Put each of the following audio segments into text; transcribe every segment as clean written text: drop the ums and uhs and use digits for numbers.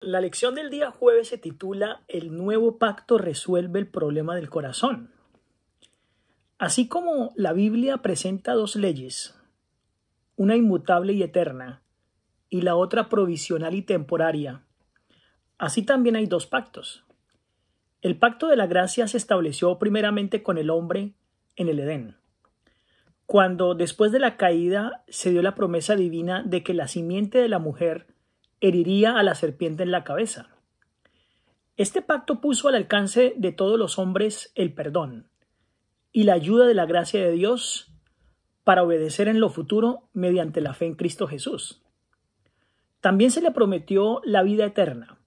La lección del día jueves se titula El nuevo pacto resuelve el problema del corazón. Así como la Biblia presenta dos leyes, una inmutable y eterna y la otra provisional y temporaria, así también hay dos pactos. El pacto de la gracia se estableció primeramente con el hombre en el Edén, cuando después de la caída se dio la promesa divina de que la simiente de la mujer heriría a la serpiente en la cabeza. Este pacto puso al alcance de todos los hombres el perdón y la ayuda de la gracia de Dios para obedecer en lo futuro mediante la fe en Cristo Jesús. También se le prometió la vida eterna,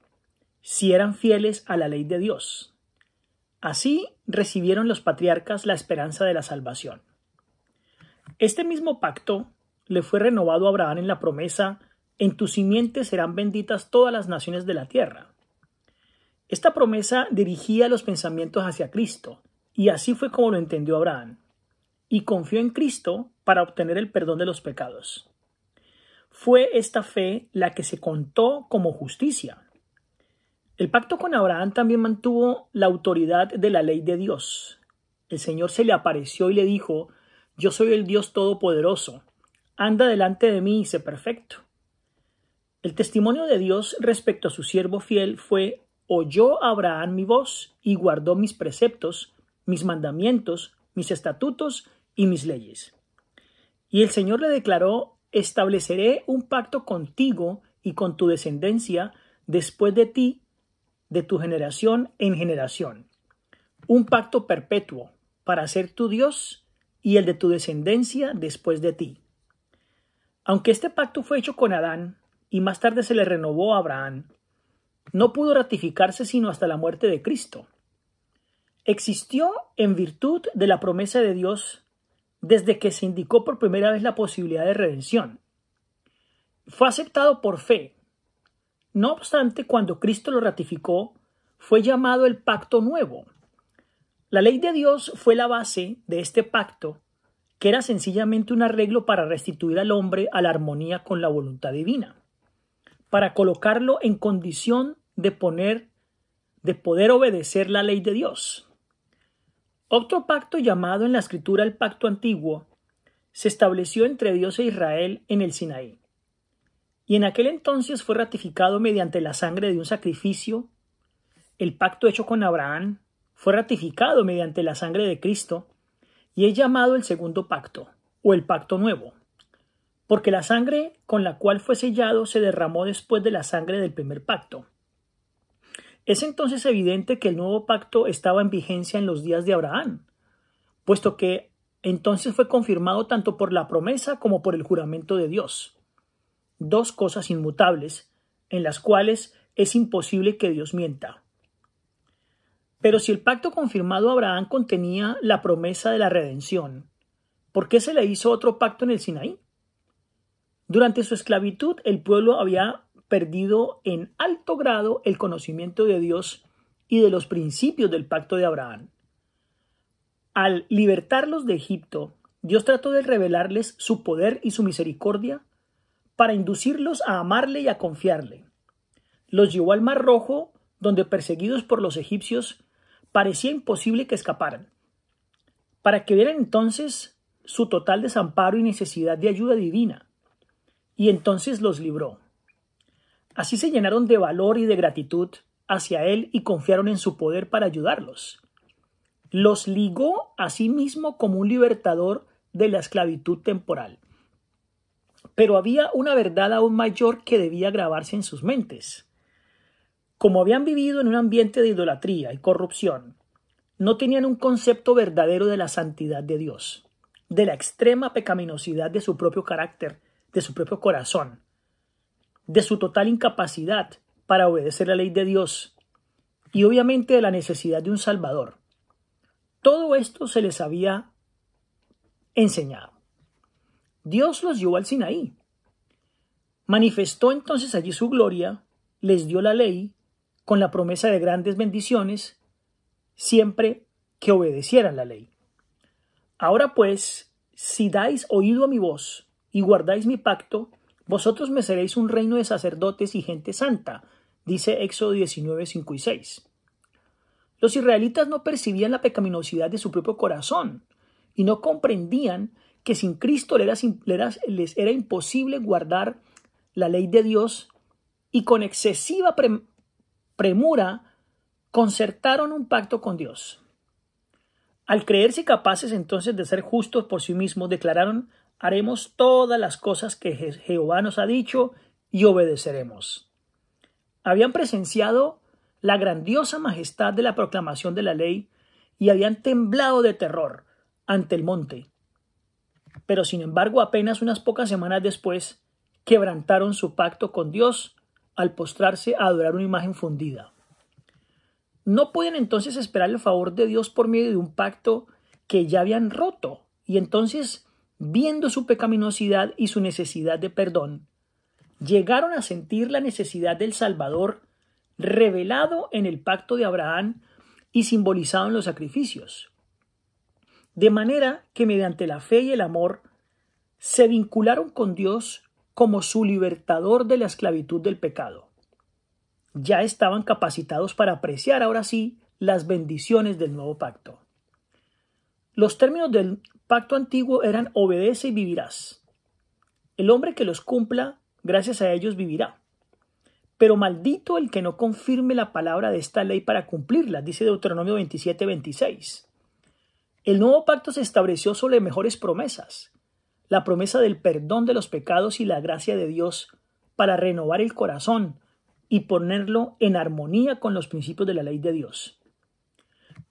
si eran fieles a la ley de Dios. Así recibieron los patriarcas la esperanza de la salvación. Este mismo pacto le fue renovado a Abraham en la promesa: en tu simiente serán benditas todas las naciones de la tierra. Esta promesa dirigía los pensamientos hacia Cristo, y así fue como lo entendió Abraham, y confió en Cristo para obtener el perdón de los pecados. Fue esta fe la que se contó como justicia. El pacto con Abraham también mantuvo la autoridad de la ley de Dios. El Señor se le apareció y le dijo: yo soy el Dios Todopoderoso, anda delante de mí y sé perfecto. El testimonio de Dios respecto a su siervo fiel fue: oyó Abraham mi voz y guardó mis preceptos, mis mandamientos, mis estatutos y mis leyes. Y el Señor le declaró: estableceré un pacto contigo y con tu descendencia después de ti, de tu generación en generación. Un pacto perpetuo para ser tu Dios y el de tu descendencia después de ti. Aunque este pacto fue hecho con Adán y más tarde se le renovó a Abraham, no pudo ratificarse sino hasta la muerte de Cristo. Existió en virtud de la promesa de Dios desde que se indicó por primera vez la posibilidad de redención. Fue aceptado por fe. No obstante, cuando Cristo lo ratificó, fue llamado el pacto nuevo. La ley de Dios fue la base de este pacto, que era sencillamente un arreglo para restituir al hombre a la armonía con la voluntad divina, para colocarlo en condición de poder obedecer la ley de Dios. Otro pacto, llamado en la Escritura el pacto antiguo, se estableció entre Dios e Israel en el Sinaí, y en aquel entonces fue ratificado mediante la sangre de un sacrificio. El pacto hecho con Abraham fue ratificado mediante la sangre de Cristo y es llamado el segundo pacto, o el pacto nuevo, porque la sangre con la cual fue sellado se derramó después de la sangre del primer pacto. Es entonces evidente que el nuevo pacto estaba en vigencia en los días de Abraham, puesto que entonces fue confirmado tanto por la promesa como por el juramento de Dios. Dos cosas inmutables en las cuales es imposible que Dios mienta. Pero si el pacto confirmado a Abraham contenía la promesa de la redención, ¿por qué se le hizo otro pacto en el Sinaí? Durante su esclavitud, el pueblo había perdido en alto grado el conocimiento de Dios y de los principios del pacto de Abraham. Al libertarlos de Egipto, Dios trató de revelarles su poder y su misericordia para inducirlos a amarle y a confiarle. Los llevó al Mar Rojo, donde, perseguidos por los egipcios, parecía imposible que escaparan, para que vieran entonces su total desamparo y necesidad de ayuda divina, y entonces los libró. Así se llenaron de valor y de gratitud hacia él y confiaron en su poder para ayudarlos. Los ligó a sí mismo como un libertador de la esclavitud temporal. Pero había una verdad aún mayor que debía grabarse en sus mentes. Como habían vivido en un ambiente de idolatría y corrupción, no tenían un concepto verdadero de la santidad de Dios, de la extrema pecaminosidad de su propio carácter, de su propio corazón, de su total incapacidad para obedecer la ley de Dios y obviamente de la necesidad de un Salvador. Todo esto se les había enseñado. Dios los llevó al Sinaí. Manifestó entonces allí su gloria, les dio la ley con la promesa de grandes bendiciones, siempre que obedecieran la ley. Ahora pues, si dais oído a mi voz y guardáis mi pacto, vosotros me seréis un reino de sacerdotes y gente santa, dice Éxodo 19, 5 y 6. Los israelitas no percibían la pecaminosidad de su propio corazón y no comprendían que sin Cristo les era imposible guardar la ley de Dios, y con excesiva premura concertaron un pacto con Dios. Al creerse capaces entonces de ser justos por sí mismos, declararon: haremos todas las cosas que Jehová nos ha dicho y obedeceremos. Habían presenciado la grandiosa majestad de la proclamación de la ley y habían temblado de terror ante el monte. Pero sin embargo, apenas unas pocas semanas después, quebrantaron su pacto con Dios al postrarse a adorar una imagen fundida. No pueden entonces esperar el favor de Dios por medio de un pacto que ya habían roto, y entonces, viendo su pecaminosidad y su necesidad de perdón, llegaron a sentir la necesidad del Salvador revelado en el pacto de Abraham y simbolizado en los sacrificios. De manera que mediante la fe y el amor se vincularon con Dios como su libertador de la esclavitud del pecado. Ya estaban capacitados para apreciar ahora sí las bendiciones del nuevo pacto. Los términos del pacto antiguo eran: obedece y vivirás. El hombre que los cumpla, gracias a ellos vivirá. Pero maldito el que no confirme la palabra de esta ley para cumplirla, dice Deuteronomio 27, 26. El nuevo pacto se estableció sobre mejores promesas: la promesa del perdón de los pecados y la gracia de Dios para renovar el corazón y ponerlo en armonía con los principios de la ley de Dios.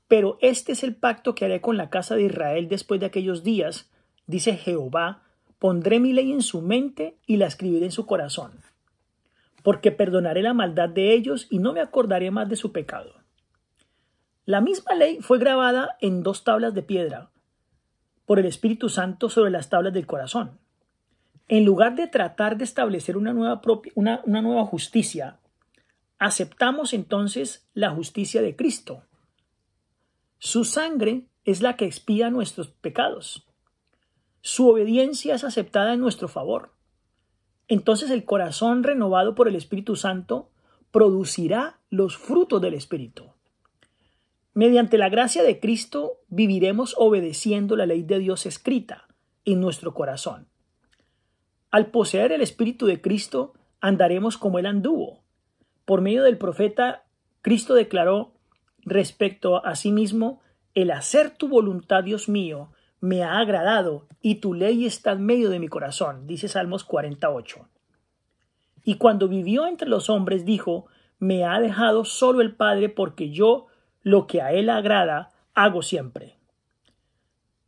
Pero este es el pacto que haré con la casa de Israel después de aquellos días, dice Jehová: pondré mi ley en su mente y la escribiré en su corazón, porque perdonaré la maldad de ellos y no me acordaré más de su pecado. La misma ley fue grabada en 2 tablas de piedra por el Espíritu Santo sobre las tablas del corazón. En lugar de tratar de establecer una nueva justicia, aceptamos entonces la justicia de Cristo. Su sangre es la que expía nuestros pecados. Su obediencia es aceptada en nuestro favor. Entonces el corazón renovado por el Espíritu Santo producirá los frutos del Espíritu. Mediante la gracia de Cristo viviremos obedeciendo la ley de Dios escrita en nuestro corazón. Al poseer el Espíritu de Cristo, andaremos como Él anduvo. Por medio del profeta, Cristo declaró respecto a sí mismo: el hacer tu voluntad, Dios mío, me ha agradado, y tu ley está en medio de mi corazón, dice Salmos 48. Y cuando vivió entre los hombres, dijo: me ha dejado solo el Padre, porque yo lo que a Él agrada hago siempre.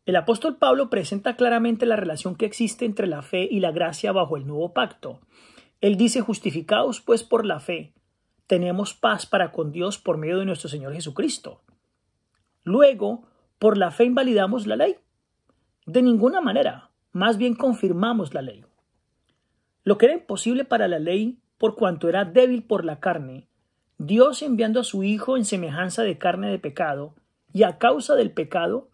El apóstol Pablo presenta claramente la relación que existe entre la fe y la gracia bajo el nuevo pacto. Él dice: justificados pues por la fe, tenemos paz para con Dios por medio de nuestro Señor Jesucristo. Luego, ¿por la fe invalidamos la ley? De ninguna manera, más bien confirmamos la ley. Lo que era imposible para la ley, por cuanto era débil por la carne, Dios, enviando a su Hijo en semejanza de carne de pecado, y a causa del pecado,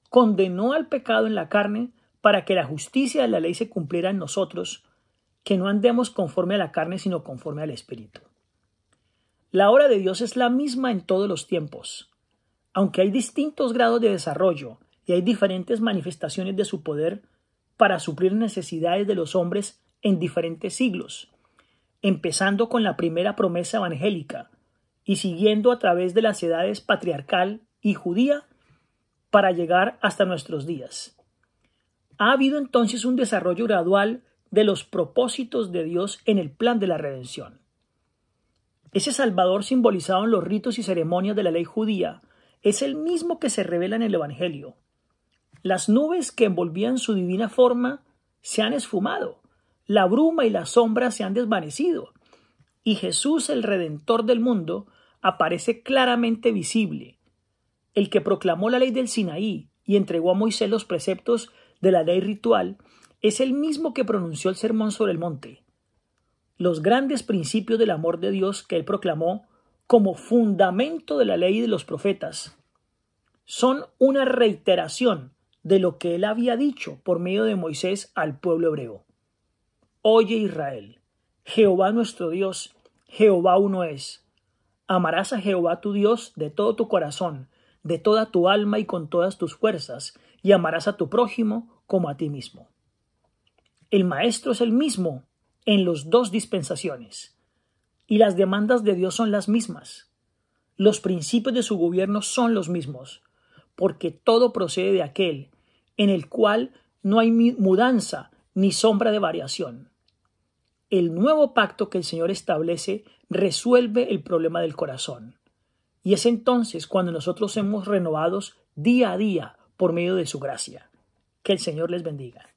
condenó al pecado en la carne para que la justicia de la ley se cumpliera en nosotros, que no andemos conforme a la carne, sino conforme al Espíritu. La obra de Dios es la misma en todos los tiempos. Aunque hay distintos grados de desarrollo y hay diferentes manifestaciones de su poder para suplir necesidades de los hombres en diferentes siglos, empezando con la primera promesa evangélica y siguiendo a través de las edades patriarcal y judía para llegar hasta nuestros días. Ha habido entonces un desarrollo gradual de los propósitos de Dios en el plan de la redención. Ese Salvador simbolizado en los ritos y ceremonias de la ley judía es el mismo que se revela en el Evangelio. Las nubes que envolvían su divina forma se han esfumado, la bruma y la sombra se han desvanecido, y Jesús, el Redentor del mundo, aparece claramente visible. El que proclamó la ley del Sinaí y entregó a Moisés los preceptos de la ley ritual es el mismo que pronunció el sermón sobre el monte. Los grandes principios del amor de Dios que él proclamó como fundamento de la ley y de los profetas son una reiteración de lo que él había dicho por medio de Moisés al pueblo hebreo. Oye Israel, Jehová nuestro Dios, Jehová uno es. Amarás a Jehová tu Dios de todo tu corazón, de toda tu alma y con todas tus fuerzas, y amarás a tu prójimo como a ti mismo. El Maestro es el mismo en las dos dispensaciones, y las demandas de Dios son las mismas. Los principios de su gobierno son los mismos, porque todo procede de aquel, en el cual no hay mudanza ni sombra de variación. El nuevo pacto que el Señor establece resuelve el problema del corazón. Y es entonces cuando nosotros somos renovados día a día por medio de su gracia. Que el Señor les bendiga.